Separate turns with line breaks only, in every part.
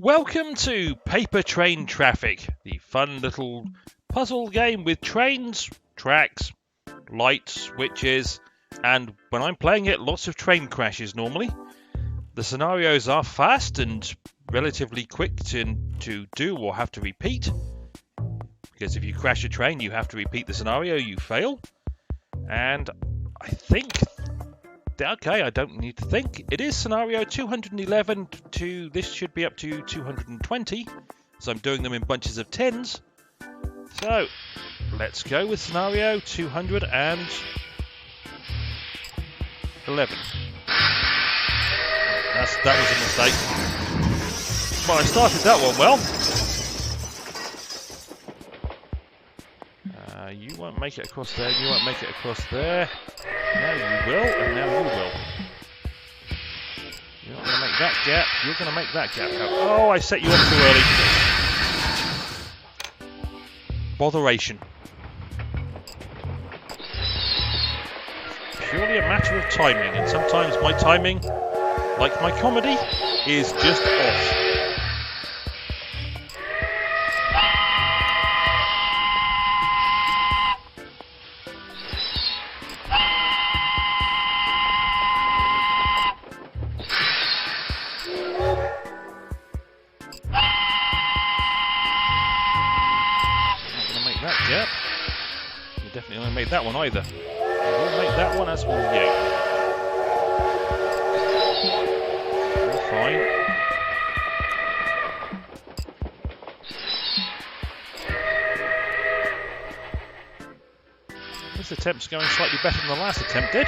Welcome to Paper Train Traffic, the fun little puzzle game with trains, tracks, lights, switches, and when I'm playing it, lots of train crashes normally. The scenarios are fast and relatively quick to do or have to repeat, because if you crash a train, you have to repeat the scenario, you fail. And I think... Okay, I don't need to think. It is scenario 211 to this should be up to 220. So I'm doing them in bunches of 10s. So let's go with scenario 211. That was a mistake. Well, I started that one well. You won't make it across there, you won't make it across there. Now you will, and now you will. You're not going to make that gap, you're going to make that gap. Oh, I set you up too early. Botheration. Purely a matter of timing, and sometimes my timing, like my comedy, is just off. Yep. You definitely won't make that one either. You won't make that one, as will you. All fine. This attempt's going slightly better than the last attempt did.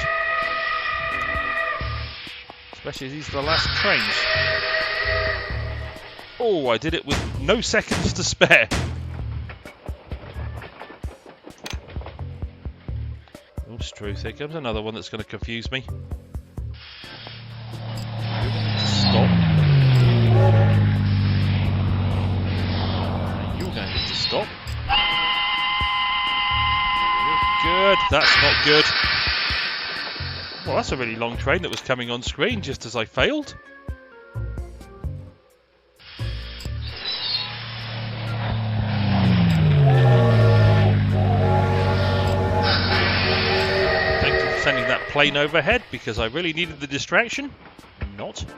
Especially as these are the last trains. Oh, I did it with no seconds to spare. Truth, here comes another one that's going to confuse me. Stop. You're going to need to stop. You're good. That's not good. Well, that's a really long train that was coming on screen just as I failed. Sending that plane overhead because I really needed the distraction. Not. Here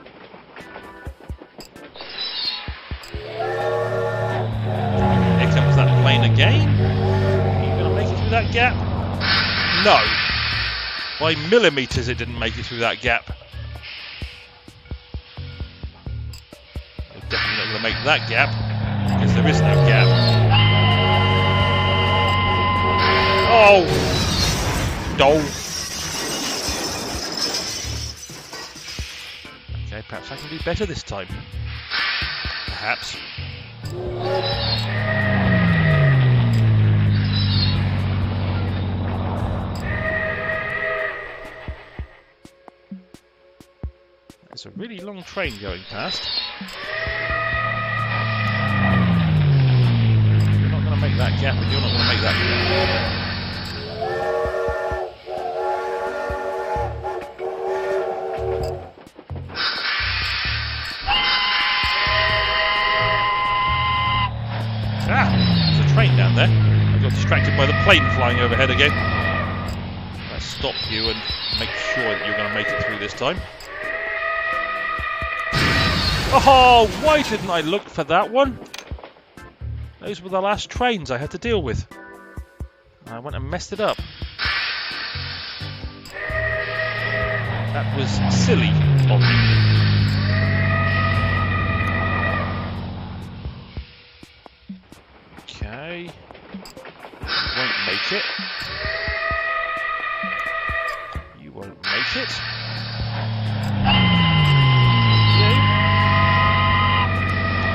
comes that plane again. Are you going to make it through that gap? No. By millimetres it didn't make it through that gap. You're definitely not going to make that gap because there is no gap. Oh! Dole. Perhaps I can do better this time. Perhaps. There's a really long train going past. You're not going to make that gap, and you're not going to make that gap. There's a train down there. I got distracted by the plane flying overhead again. Let's stop you and make sure that you're going to make it through this time. Oh, why didn't I look for that one? Those were the last trains I had to deal with. I went and messed it up. That was silly of me. Okay, won't make it. You won't make it. You.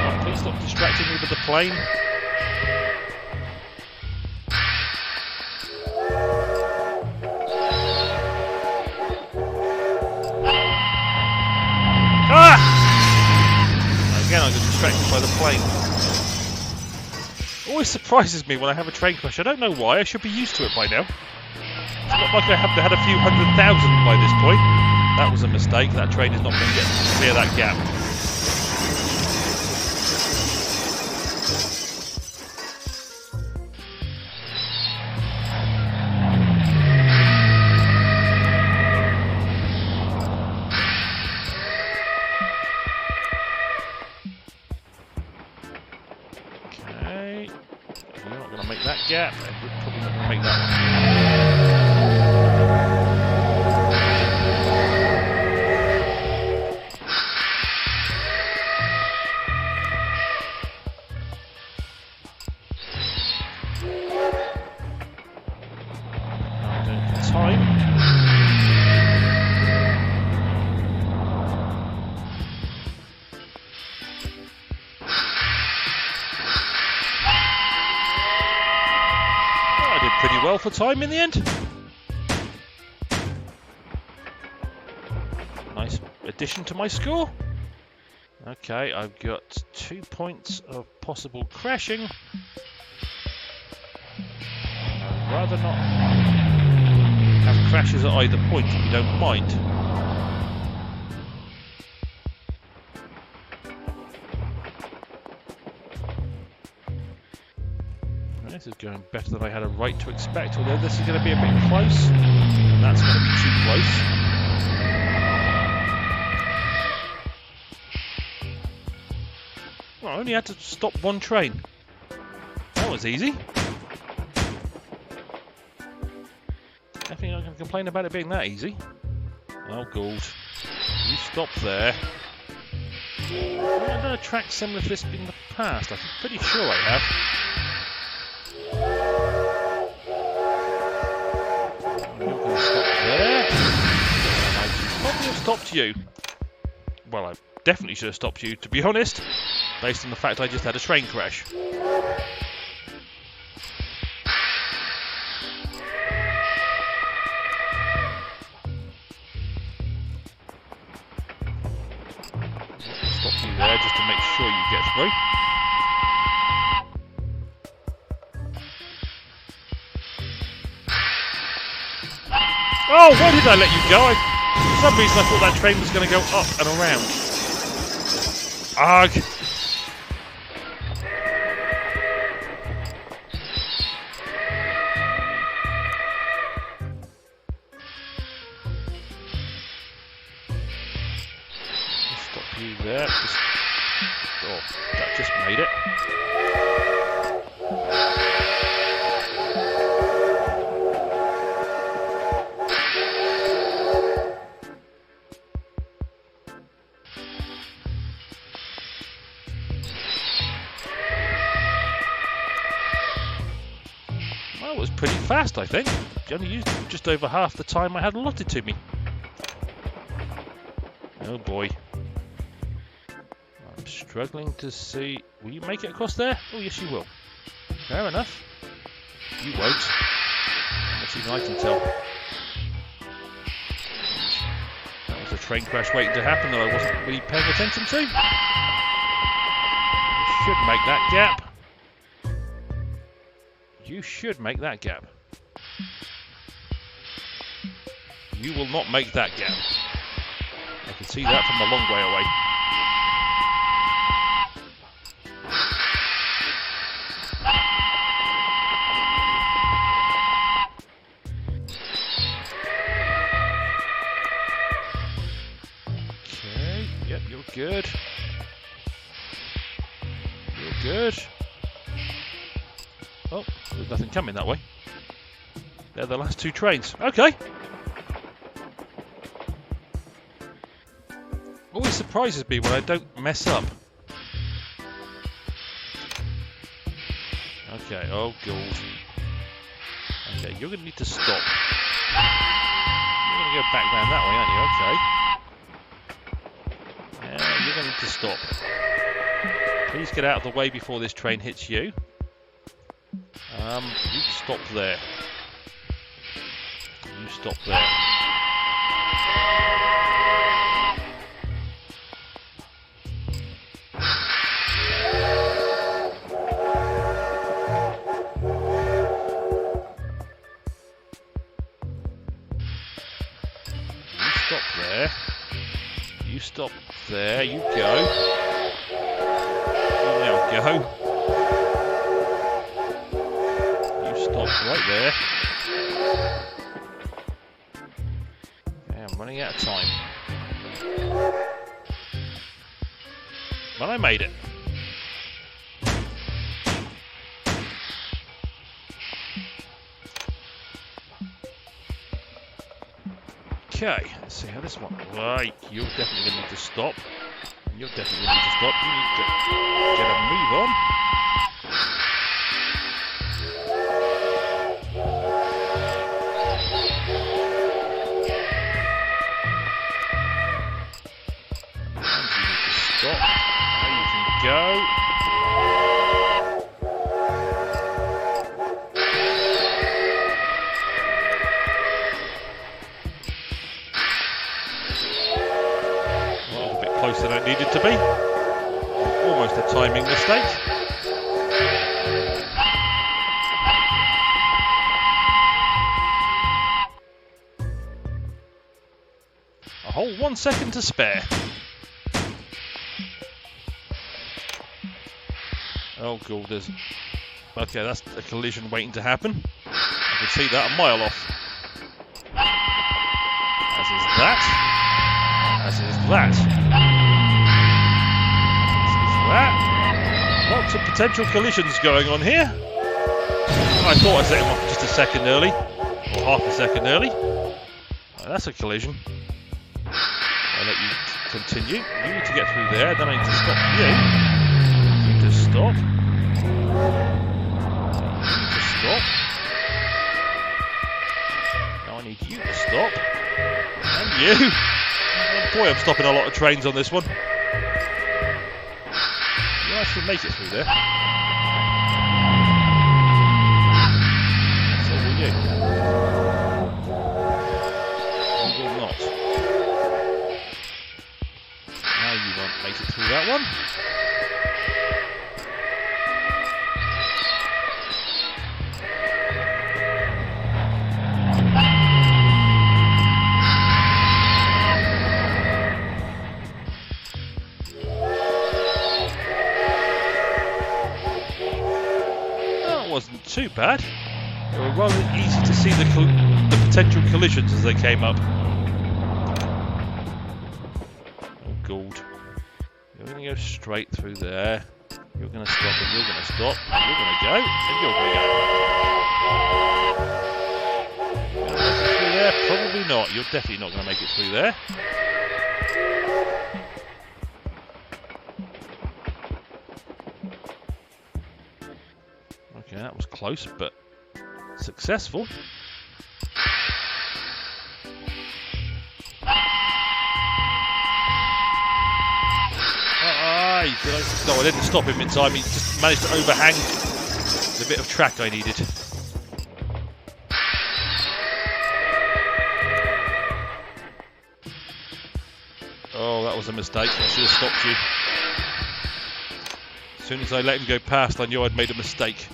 Oh, please stop distracting me with the plane. Ah! Again, I got distracted by the plane. Always surprises me when I have a train crash. I don't know why. I should be used to it by now. It's not like I have had a few 100,000 by this point. That was a mistake. That train is not going to get clear that gap. that gap, and we're probably not going to make that one. I'm going for time. Pretty well for time in the end. Nice addition to my score. Okay, I've got 2 points of possible crashing. I'd rather not have crashes at either point if you don't mind. This is going better than I had a right to expect, although this is going to be a bit close. And that's going to be too close. Well, I only had to stop one train. That was easy. Definitely not going to complain about it being that easy. Oh, Gould. You stop there. I've done a track similar to this in the past. I'm pretty sure I have. Stopped you. Well, I definitely should have stopped you, to be honest, based on the fact I just had a train crash. Stop you there just to make sure you get through. Oh, why did I let you go? For some reason I thought that train was going to go up and around. Ugh! Stop you there. Oh, that just made it. Well, it was pretty fast, I think. I only used just over half the time I had allotted to me. Oh boy. I'm struggling to see... Will you make it across there? Oh yes you will. Fair enough. You won't. That's even I can tell. That was a train crash waiting to happen that I wasn't really paying attention to. You should make that gap. You should make that gap. You will not make that gap. I can see that from a long way away. Okay, yep, you're good. You're good. Oh, there's nothing coming that way. They're the last two trains. Okay. Always surprises me when I don't mess up. Okay, oh god. Okay, you're going to need to stop. You're going to go back round that way, aren't you? Okay. Yeah, you're going to need to stop. Please get out of the way before this train hits you. You stop there. You stop there. You stop there. You stop there. You go. You now go. Right there. Yeah, I'm running out of time. But I made it. Okay, let's see how this one. Right, you're definitely going to need to stop. You're definitely going to need to stop. You need to get a move on. And you need to stop. There you can go. Closer than it needed to be. Almost a timing mistake. A whole 1 second to spare. Oh god, there's... Okay, that's a collision waiting to happen. I can see that a mile off. As is that. As is that. That. Lots of potential collisions going on here. I thought I set him off just a second early, or half a second early. That's a collision. I'll let you continue. You need to get through there, then I need to stop you. You need to stop. You need to stop. Now I need you to stop. And you. Oh boy, I'm stopping a lot of trains on this one. I should make it through there. So will you. You will not. Now you won't make it through that one. Wasn't too bad. They were rather easy to see the potential collisions as they came up. Oh god. You're going to go straight through there. You're going to stop and you're going to stop. You're going to go and you're going to go. Gonna make it through there? Probably not. You're definitely not going to make it through there. Okay, that was close, but successful. No, I didn't stop him in time. He just managed to overhang the bit of track I needed. Oh, that was a mistake. I should have stopped you. As soon as I let him go past, I knew I'd made a mistake.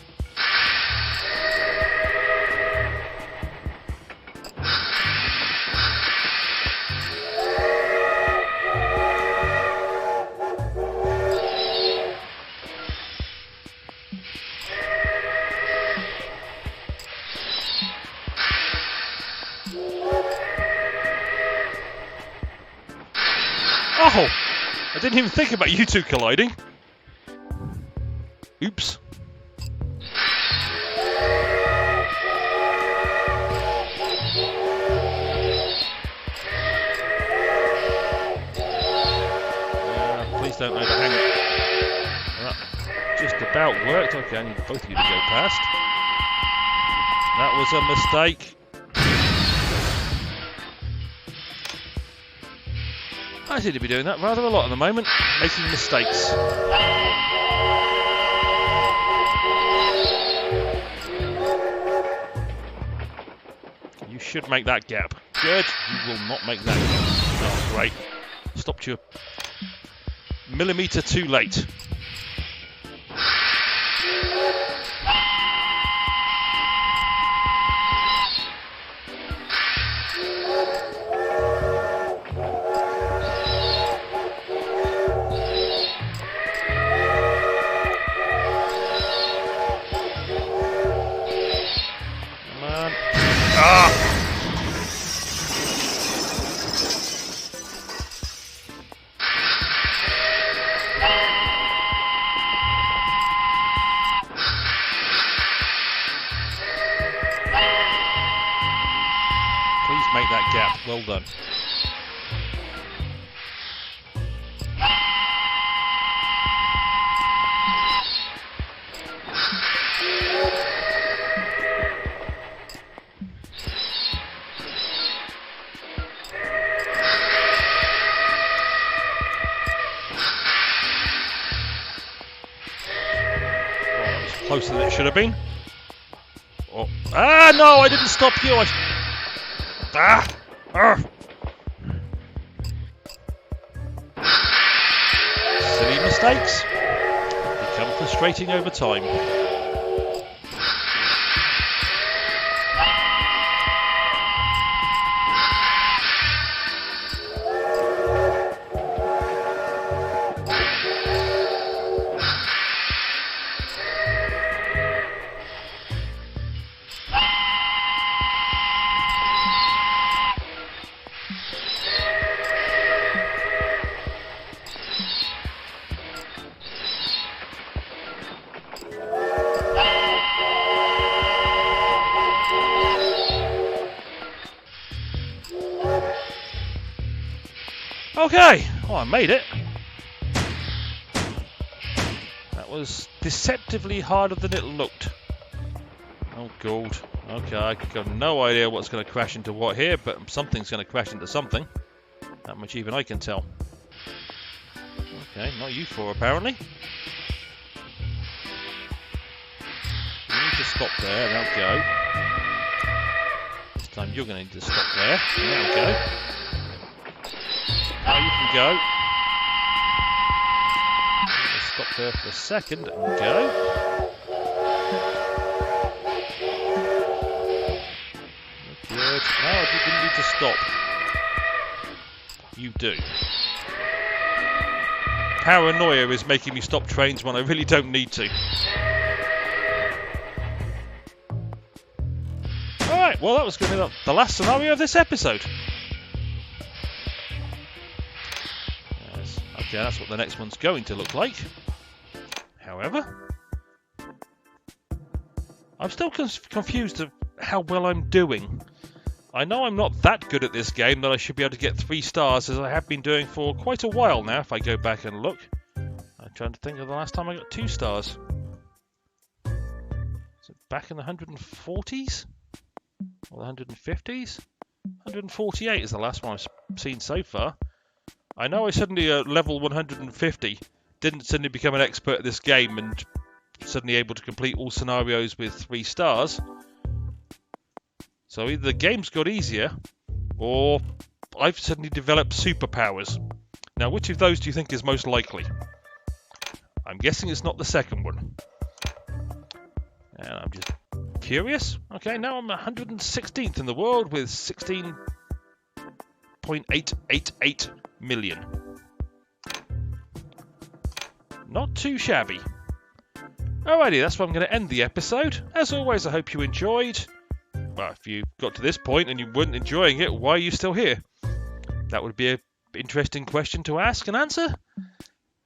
Oh! I didn't even think about you two colliding. Oops. Please don't overhang it. That just about worked. Okay, I need both of you to go past. That was a mistake. I seem to be doing that rather a lot at the moment, making mistakes. You should make that gap. Good. You will not make that gap. Oh, great. Stopped you a millimetre too late. Well done. Closer than it should have been. Oh. Ah, no, I didn't stop you. Silly mistakes become frustrating over time. Okay, well, I made it. That was deceptively harder than it looked. Oh, God. Okay, I've got no idea what's going to crash into what here, but something's going to crash into something. That much even I can tell. Okay, not you four, apparently. You need to stop there, there we go. This time you're going to need to stop there. There we go. Now you can go. Just stop there for a second and go. Good. No, I didn't need to stop. You do. Paranoia is making me stop trains when I really don't need to. Alright, well that was going to be the last scenario of this episode. Okay, that's what the next one's going to look like. However, I'm still confused of how well I'm doing. I know I'm not that good at this game that I should be able to get 3 stars as I have been doing for quite a while now if I go back and look. I'm trying to think of the last time I got 2 stars. Is it back in the 140s? Or the 150s? 148 is the last one I've seen so far. I know I suddenly at level 150 didn't suddenly become an expert at this game and suddenly able to complete all scenarios with 3 stars. So either the game's got easier or I've suddenly developed superpowers. Now which of those do you think is most likely? I'm guessing it's not the second one. And I'm just curious. Okay, now I'm 116th in the world with 16.888 million. Not too shabby. Alrighty, that's where I'm going to end the episode. As always, I hope you enjoyed. Well, if you got to this point and you weren't enjoying it, why are you still here? That would be an interesting question to ask and answer.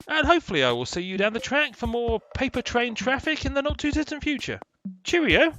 And hopefully I will see you down the track for more paper train traffic in the not too distant future. Cheerio!